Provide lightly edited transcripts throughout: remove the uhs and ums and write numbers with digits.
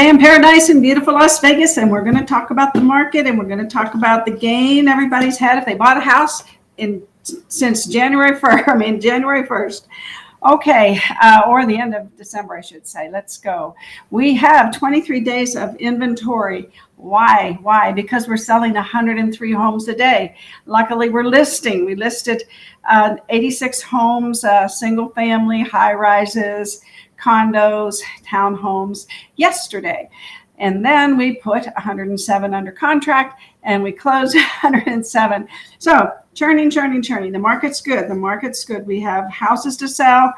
day in paradise in beautiful Las Vegas, and we're going to talk about the market, and we're going to talk about the gain everybody's had if they bought a house since January 1st. Okay, or the end of December, I should say. Let's go. We have 23 days of inventory. Why? Why? Because we're selling 103 homes a day. Luckily, we're listing. We listed 86 homes, single family, high rises, condos, townhomes yesterday. And then we put 107 under contract and we closed 107. So churning. The market's good. The market's good. We have houses to sell.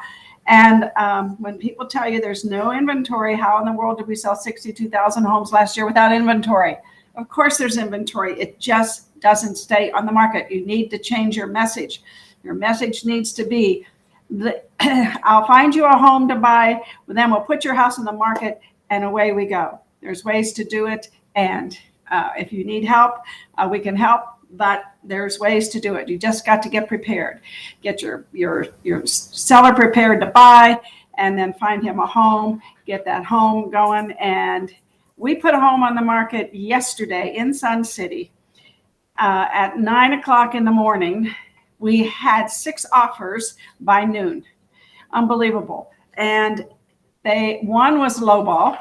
And when people tell you there's no inventory, how in the world did we sell 62,000 homes last year without inventory? Of course there's inventory. It just doesn't stay on the market. You need to change your message. Your message needs to be, I'll find you a home to buy, then we'll put your house on the market, and away we go. There's ways to do it, and if you need help, we can help, but there's ways to do it. You just got to get prepared. Get your seller prepared to buy, and then find him a home, get that home going. And we put a home on the market yesterday in Sun City at 9 o'clock in the morning. We had 6 offers by noon. Unbelievable. And one was lowball.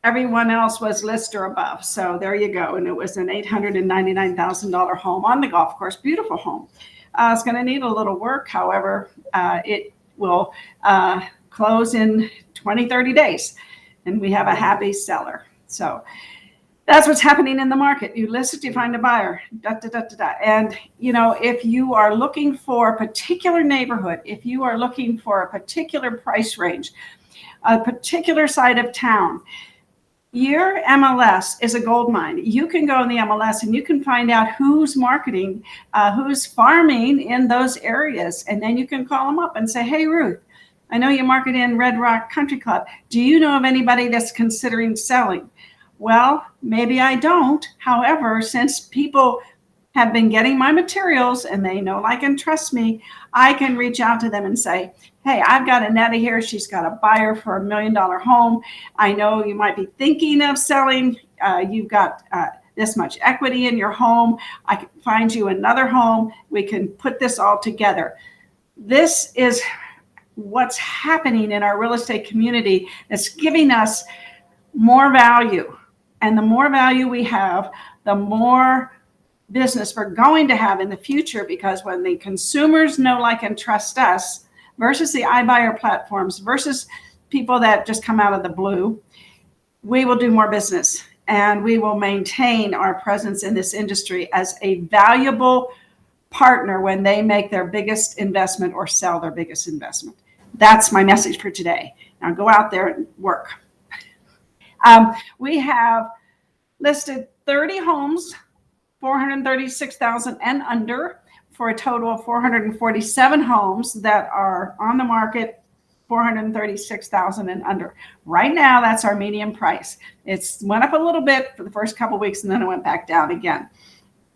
Everyone else was list or above. So there you go. And it was an $899,000 home on the golf course. Beautiful home. It's going to need a little work. However, it will close in 20, 30 days. And we have a happy seller. So that's what's happening in the market. You list it, you find a buyer. And, if you are looking for a particular neighborhood, if you are looking for a particular price range, a particular side of town, your MLS is a gold mine. You can go in the MLS and you can find out who's marketing, who's farming in those areas. And then you can call them up and say, hey, Ruth, I know you market in Red Rock Country Club. Do you know of anybody that's considering selling? Well, maybe I don't. However, since people have been getting my materials and they know, like, and trust me, I can reach out to them and say, hey, I've got Annetta here. She's got a buyer for $1 million home. I know you might be thinking of selling. You've got this much equity in your home. I can find you another home. We can put this all together. This is what's happening in our real estate community. That's giving us more value. And the more value we have, the more business we're going to have in the future, because when the consumers know, like, and trust us versus the iBuyer platforms versus people that just come out of the blue, we will do more business and we will maintain our presence in this industry as a valuable partner when they make their biggest investment or sell their biggest investment. That's my message for today. Now go out there and work. We have listed 30 homes, 436,000 and under, for a total of 447 homes that are on the market, 436,000 and under. Right now, that's our median price. It's went up a little bit for the first couple of weeks, and then it went back down again.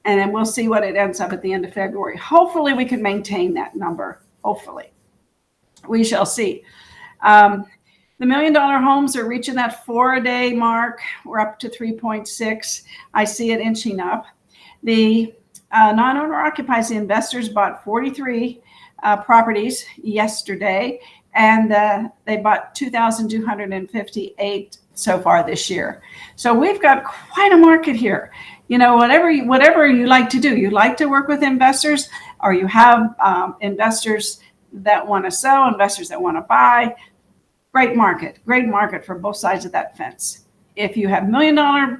And then we'll see what it ends up at the end of February. Hopefully, we can maintain that number. Hopefully. We shall see. The $1 million homes are reaching that 4-a-day mark. We're up to 3.6. I see it inching up. The non-owner occupies, the investors bought 43 properties yesterday, and they bought 2,258 so far this year. So we've got quite a market here. Whatever you like to do, you like to work with investors, or you have investors that want to sell, investors that want to buy. Great market for both sides of that fence. If you have $1 million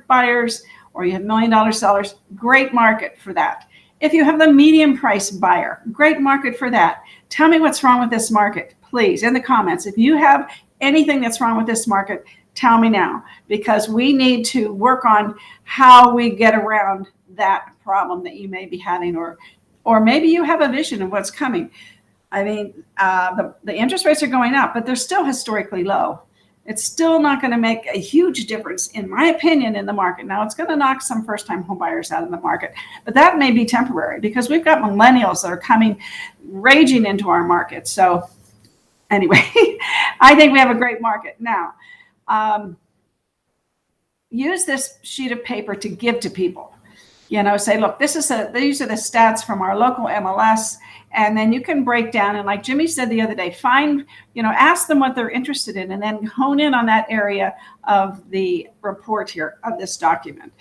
buyers or you have $1 million sellers, great market for that. If you have the medium price buyer, great market for that. Tell me what's wrong with this market, please, in the comments. If you have anything that's wrong with this market, tell me now, because we need to work on how we get around that problem that you may be having, or maybe you have a vision of what's coming. I mean, the interest rates are going up, but they're still historically low. It's still not going to make a huge difference, in my opinion, in the market. Now, it's going to knock some first-time home buyers out of the market, but that may be temporary because we've got millennials that are coming raging into our market. So anyway, I think we have a great market. Now, use this sheet of paper to give to people. Say, look, these are the stats from our local MLS. And then you can break down, and like Jimmy said the other day, ask them what they're interested in, and then hone in on that area of the report here, of this document.